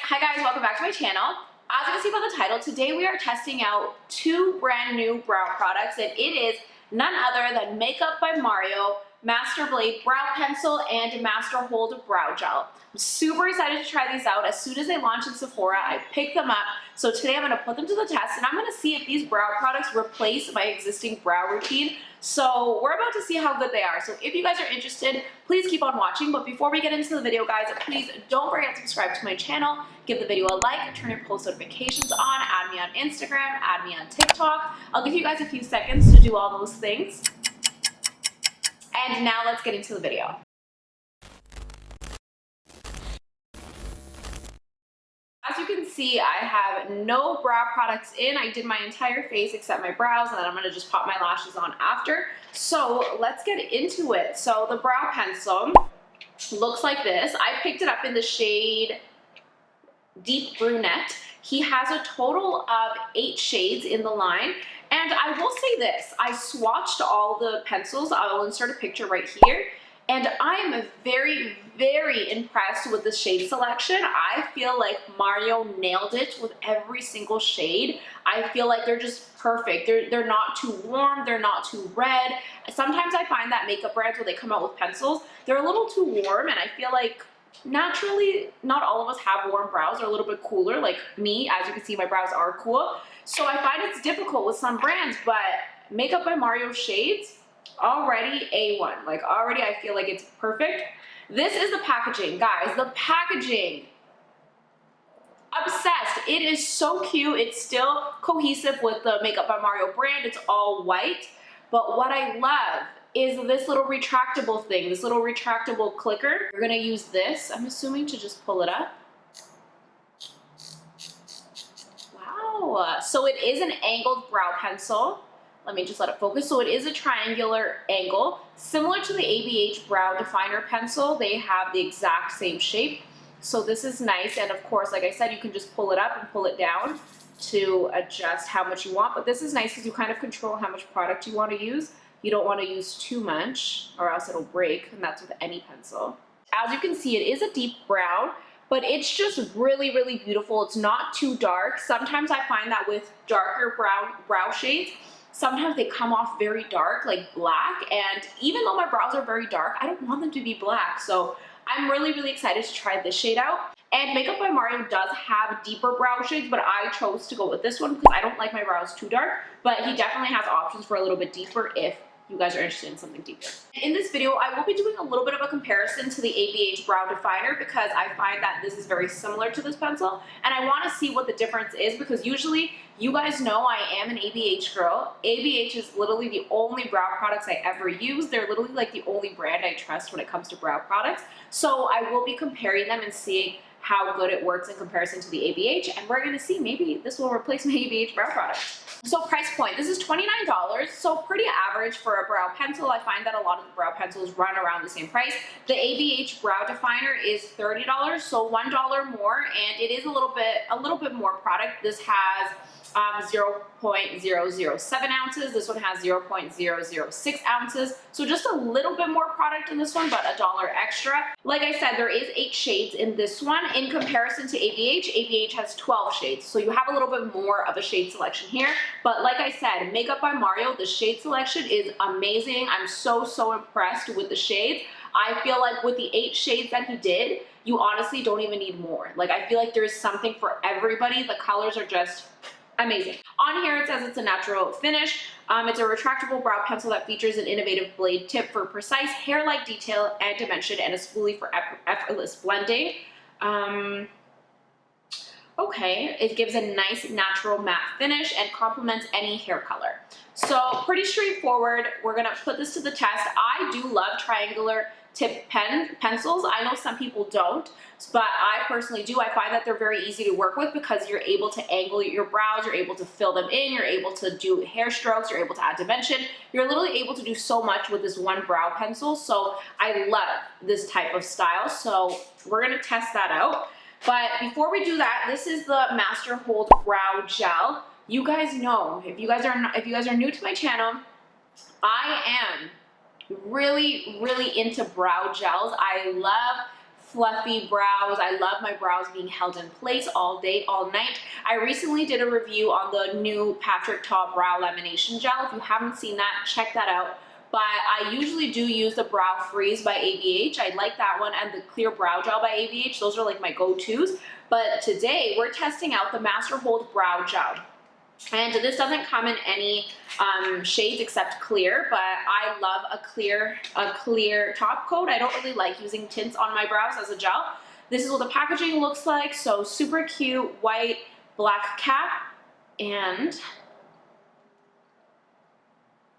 Hi guys, welcome back to my channel. As you can see by the title, today we are testing out two brand new brow products, and it is none other than Makeup by Mario Master Blade Brow Pencil and Master Hold Brow Gel. I'm super excited to try these out. As soon as they launch in Sephora, I picked them up. So today I'm going to put them to the test and I'm going to see if these brow products replace my existing brow routine. So we're about to see how good they are. So if you guys are interested, please keep on watching. But before we get into the video, guys, please don't forget to subscribe to my channel, give the video a like, turn your post notifications on, add me on Instagram, add me on TikTok. I'll give you guys a few seconds to do all those things. And now let's get into the video. As you can see, I have no brow products in. I did my entire face except my brows, and then I'm going to just pop my lashes on after. So let's get into it. So the brow pencil looks like this. I picked it up in the shade Deep Brunette. He has a total of 8 shades in the line. And I will say this, I swatched all the pencils. I will insert a picture right here. And I am very, very impressed with the shade selection. I feel like Mario nailed it with every single shade. I feel like they're just perfect. They're not too warm, they're not too red. Sometimes I find that makeup brands, when they come out with pencils, they're a little too warm, and I feel like naturally, not all of us have warm brows. They're a little bit cooler, like me. As you can see, my brows are cool. So I find it's difficult with some brands, but Makeup by Mario shades, already A1. Like already I feel like it's perfect. This is the packaging, guys. The packaging. Obsessed. It is so cute. It's still cohesive with the Makeup by Mario brand. It's all white. But what I love is this little retractable thing, this little retractable clicker. We're gonna use this, I'm assuming, to just pull it up. Wow. So it is an angled brow pencil. Let me just let it focus. So it is a triangular angle, similar to the ABH Brow Definer pencil. They have the exact same shape. So this is nice. And of course, like I said, you can just pull it up and pull it down to adjust how much you want. But this is nice because you kind of control how much product you want to use. You don't want to use too much or else it'll break, and that's with any pencil. As you can see, it is a deep brown, but it's just really, really beautiful. It's not too dark. Sometimes I find that with darker brow shades, sometimes they come off very dark, like black, and even though my brows are very dark, I don't want them to be black. So I'm really, really excited to try this shade out. And Makeup by Mario does have deeper brow shades, but I chose to go with this one because I don't like my brows too dark, but he definitely has options for a little bit deeper if you guys are interested in something deeper. In this video, I will be doing a little bit of a comparison to the ABH Brow Definer because I find that this is very similar to this pencil, and I want to see what the difference is because usually, you guys know I am an ABH girl. ABH is literally the only brow products I ever use. They're literally like the only brand I trust when it comes to brow products. So I will be comparing them and seeing how good it works in comparison to the ABH, and we're going to see maybe this will replace my ABH brow product. So price point, this is $29, so pretty average for a brow pencil. I find that a lot of the brow pencils run around the same price. The ABH Brow Definer is $30, so $1 more, and it is a little bit more product. This has 0.007 ounces. This one has 0.006 ounces. So just a little bit more product in this one, but $1 extra. Like I said, there is 8 shades in this one. In comparison to ABH, ABH has 12 shades. So you have a little bit more of a shade selection here. But like I said, Makeup by Mario, the shade selection is amazing. I'm so, so impressed with the shades. I feel like with the 8 shades that he did, you honestly don't even need more. Like I feel like there's something for everybody. The colors are just amazing. On here it says it's a natural finish. It's a retractable brow pencil that features an innovative blade tip for precise hair-like detail and dimension, and a spoolie for effortless blending. Okay, it gives a nice natural matte finish and complements any hair color. So pretty straightforward. We're gonna put this to the test. I do love triangular tip pencils. I know some people don't, but I personally do. I find that they're very easy to work with because you're able to angle your brows, you're able to fill them in, you're able to do hair strokes, you're able to add dimension. You're literally able to do so much with this one brow pencil. So I love this type of style. So we're gonna test that out. But before we do that, this is the Master Hold Brow Gel. You guys know, if you guys are new to my channel, I am really, really into brow gels. I love fluffy brows. I love my brows being held in place all day, all night. I recently did a review on the new Patrick Ta Brow Lamination Gel. If you haven't seen that, check that out. But I usually do use the Brow Freeze by ABH. I like that one, and the Clear Brow Gel by ABH. Those are like my go-tos. But today we're testing out the Master Hold Brow Gel. And this doesn't come in any shades except clear, but I love a clear top coat. I don't really like using tints on my brows as a gel. This is what the packaging looks like. So super cute, white, black cap, and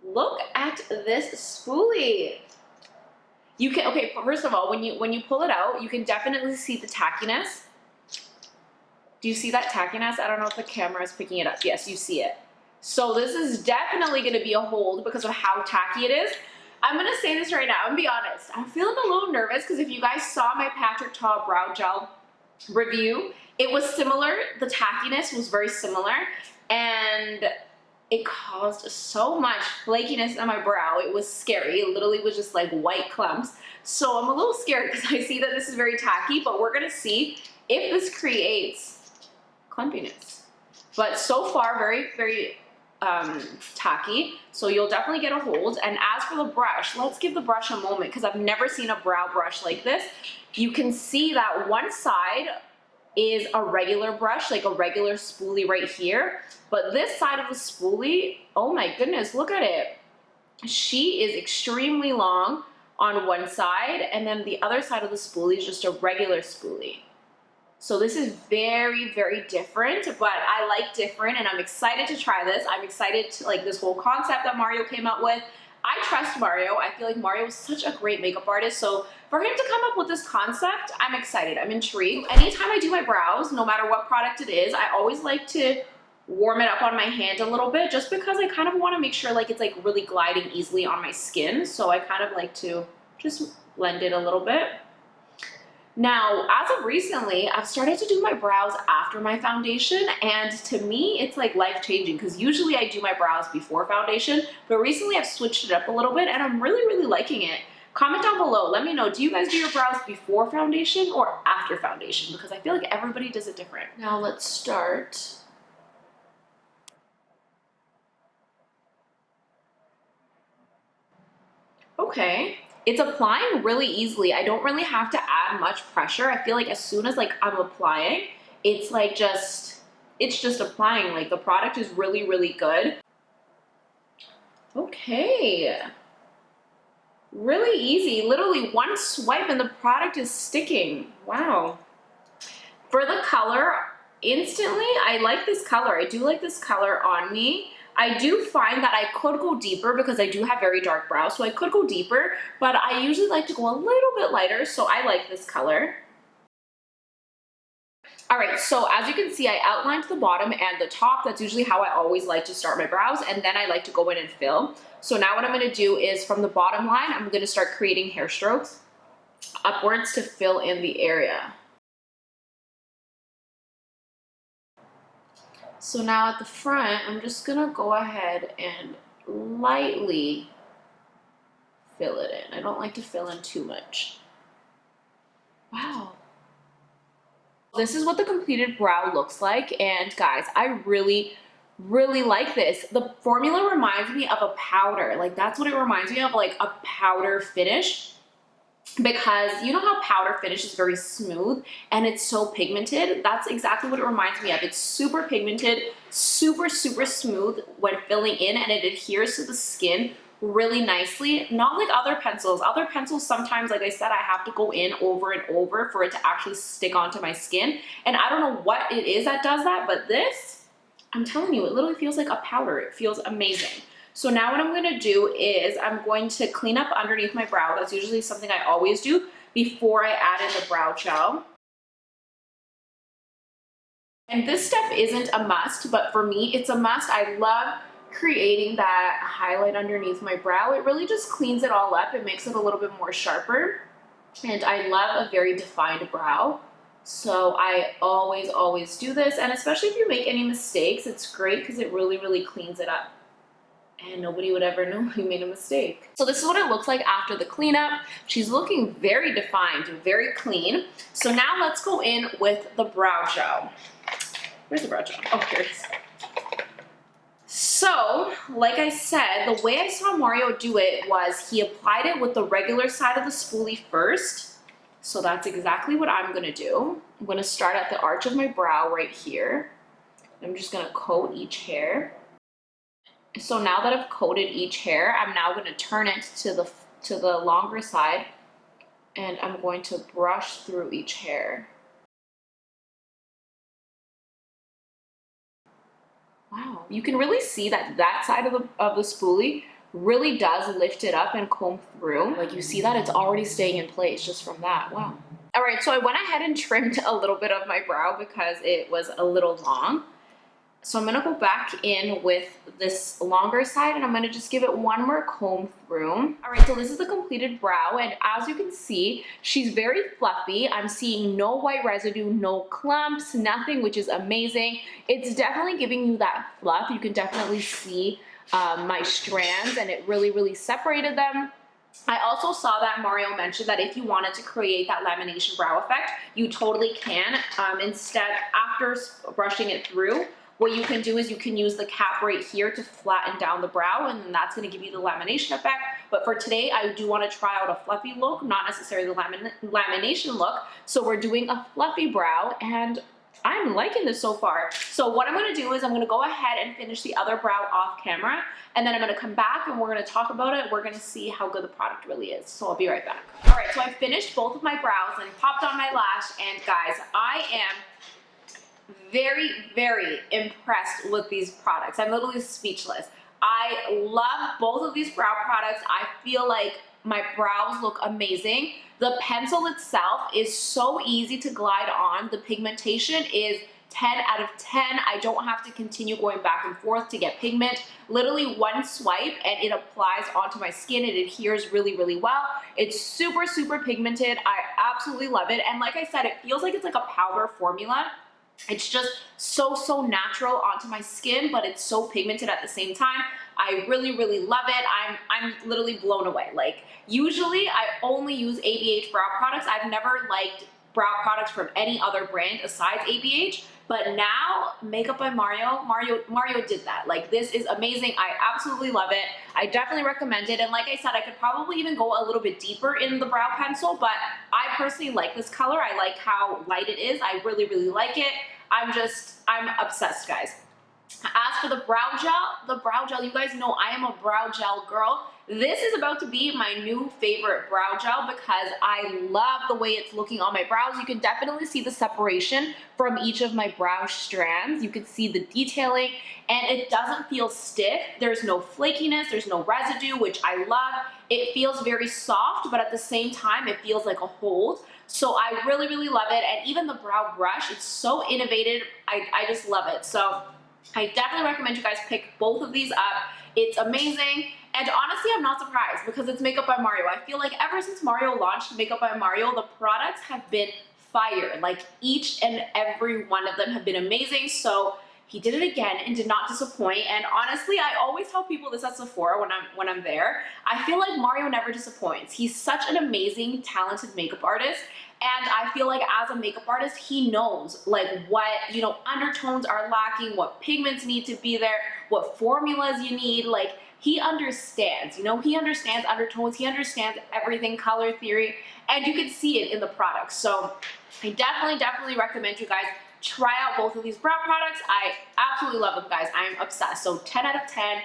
look at this spoolie. You can, okay, first of all, when you pull it out, you can definitely see the tackiness. Do you see that tackiness? I don't know if the camera is picking it up. Yes, you see it. So this is definitely going to be a hold because of how tacky it is. I'm going to say this right now. I'm going to be honest. I'm feeling a little nervous because if you guys saw my Patrick Ta Brow Gel review, it was similar. The tackiness was very similar, and it caused so much flakiness on my brow. It was scary. It literally was just like white clumps. So I'm a little scared because I see that this is very tacky, but we're going to see if this creates clumpiness. But so far, very, very tacky. So you'll definitely get a hold. And as for the brush, let's give the brush a moment because I've never seen a brow brush like this. You can see that one side is a regular brush, like a regular spoolie right here. But this side of the spoolie, oh my goodness, look at it. She is extremely long on one side, and then the other side of the spoolie is just a regular spoolie. So this is very, very different, but I like different, and I'm excited to try this. I'm excited to like this whole concept that Mario came up with. I trust Mario. I feel like Mario is such a great makeup artist. So for him to come up with this concept, I'm excited. I'm intrigued. Anytime I do my brows, no matter what product it is, I always like to warm it up on my hand a little bit just because I kind of want to make sure like it's like really gliding easily on my skin. So I kind of like to just blend it a little bit. Now, as of recently, I've started to do my brows after my foundation, and to me, it's like life-changing because usually I do my brows before foundation, but recently I've switched it up a little bit and I'm really, really liking it. Comment down below, let me know, do you guys do your brows before foundation or after foundation? Because I feel like everybody does it different. Now let's start. Okay. It's applying really easily. I don't really have to add much pressure. I feel like as soon as like I'm applying, it's like it's just applying. Like the product is really, really good. Okay. Really easy. Literally one swipe and the product is sticking. Wow. For the color, instantly, I like this color. I do like this color on me. I do find that I could go deeper because I do have very dark brows, so I could go deeper, but I usually like to go a little bit lighter, so I like this color. All right, so as you can see, I outlined the bottom and the top. That's usually how I always like to start my brows, and then I like to go in and fill. So now what I'm gonna do is from the bottom line, I'm gonna start creating hair strokes upwards to fill in the area. So now at the front, I'm just gonna go ahead and lightly fill it in. I don't like to fill in too much. Wow. This is what the completed brow looks like, and guys, I really, really like this. The formula reminds me of a powder. Like that's what it reminds me of, like a powder finish. Because you know how powder finish is very smooth and it's so pigmented? That's exactly what it reminds me of. It's super pigmented, super, super smooth when filling in, and it adheres to the skin really nicely. Not like other pencils. Other pencils sometimes, like I said, I have to go in over and over for it to actually stick onto my skin. And I don't know what it is that does that, but this, I'm telling you, it literally feels like a powder. It feels amazing. So now what I'm gonna do is I'm going to clean up underneath my brow. That's usually something I always do before I add in the brow gel. And this step isn't a must, but for me, it's a must. I love creating that highlight underneath my brow. It really just cleans it all up. It makes it a little bit more sharper. And I love a very defined brow. So I always, always do this. And especially if you make any mistakes, it's great because it really, really cleans it up. and nobody would ever know you made a mistake. So this is what it looks like after the cleanup. She's looking very defined, very clean. So now let's go in with the brow gel. Where's the brow gel? Oh, here it is. So, like I said, the way I saw Mario do it was he applied it with the regular side of the spoolie first. So that's exactly what I'm gonna do. I'm gonna start at the arch of my brow right here. I'm just gonna coat each hair. So now that I've coated each hair, I'm now gonna turn it to the longer side, and I'm going to brush through each hair. Wow, you can really see that that side of the spoolie really does lift it up and comb through. Like, you see that it's already staying in place just from that. Wow. All right, so I went ahead and trimmed a little bit of my brow because it was a little long. So I'm gonna go back in with this longer side, and I'm gonna just give it one more comb through. All right, so this is the completed brow, and as you can see, she's very fluffy. I'm seeing no white residue, no clumps, nothing, which is amazing. It's definitely giving you that fluff. You can definitely see my strands, and it really separated them. I also saw that Mario mentioned that if you wanted to create that lamination brow effect, you totally can. Instead, after brushing it through, what you can do is you can use the cap right here to flatten down the brow, and then that's going to give you the lamination effect. But for today, I do want to try out a fluffy look, not necessarily the lamination look. So we're doing a fluffy brow, and I'm liking this so far. So what I'm going to do is I'm going to go ahead and finish the other brow off camera, and then I'm going to come back and we're going to talk about it. We're going to see how good the product really is. So I'll be right back. All right, so I finished both of my brows and popped on my lash, and guys, I am very impressed with these products. I'm literally speechless. I love both of these brow products. I feel like my brows look amazing. The pencil itself is so easy to glide on. The pigmentation is 10 out of 10. I don't have to continue going back and forth to get pigment. Literally one swipe and it applies onto my skin. It adheres really well. It's super pigmented. I absolutely love it. And like I said, it feels like it's like a powder formula. It's just so natural onto my skin, but it's so pigmented at the same time. I really love it. I'm literally blown away. Like, usually I only use ABH brow products. I've never liked brow products from any other brand besides ABH, but now Makeup by Mario did that. Like, this is amazing. I absolutely love it. I definitely recommend it. And like I said, I could probably even go a little bit deeper in the brow pencil, but I personally like this color. I like how light it is. I really like it. I'm obsessed, guys. As for the brow gel, you guys know I am a brow gel girl. This is about to be my new favorite brow gel because I love the way it's looking on my brows. You can definitely see the separation from each of my brow strands. You can see the detailing, and it doesn't feel stiff. There's no flakiness, there's no residue, which I love. It feels very soft, but at the same time, it feels like a hold. So I really love it. And even the brow brush, it's so innovative. I just love it. So I definitely recommend you guys pick both of these up. It's amazing. And honestly, I'm not surprised because it's Makeup by Mario. I feel like ever since Mario launched Makeup by Mario, the products have been fire. Like, each and every one of them have been amazing. So he did it again and did not disappoint. And honestly, I always tell people this at Sephora when I'm there. I feel like Mario never disappoints. He's such an amazing, talented makeup artist. And I feel like as a makeup artist, he knows like what, undertones are lacking, what pigments need to be there, what formulas you need. Like, he understands, he understands undertones, he understands everything, color theory, and you can see it in the products. So I definitely recommend you guys try out both of these brow products. I absolutely love them, guys. I'm obsessed. So 10 out of 10,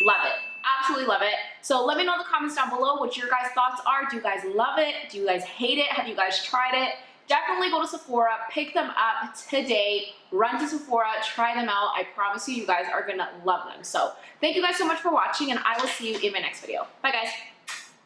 love it. Absolutely love it. So let me know in the comments down below what your guys' thoughts are. Do you guys love it? Do you guys hate it? Have you guys tried it? Definitely go to Sephora, pick them up today, run to Sephora, try them out. I promise you, you guys are gonna love them. So thank you guys so much for watching, and I will see you in my next video. Bye, guys.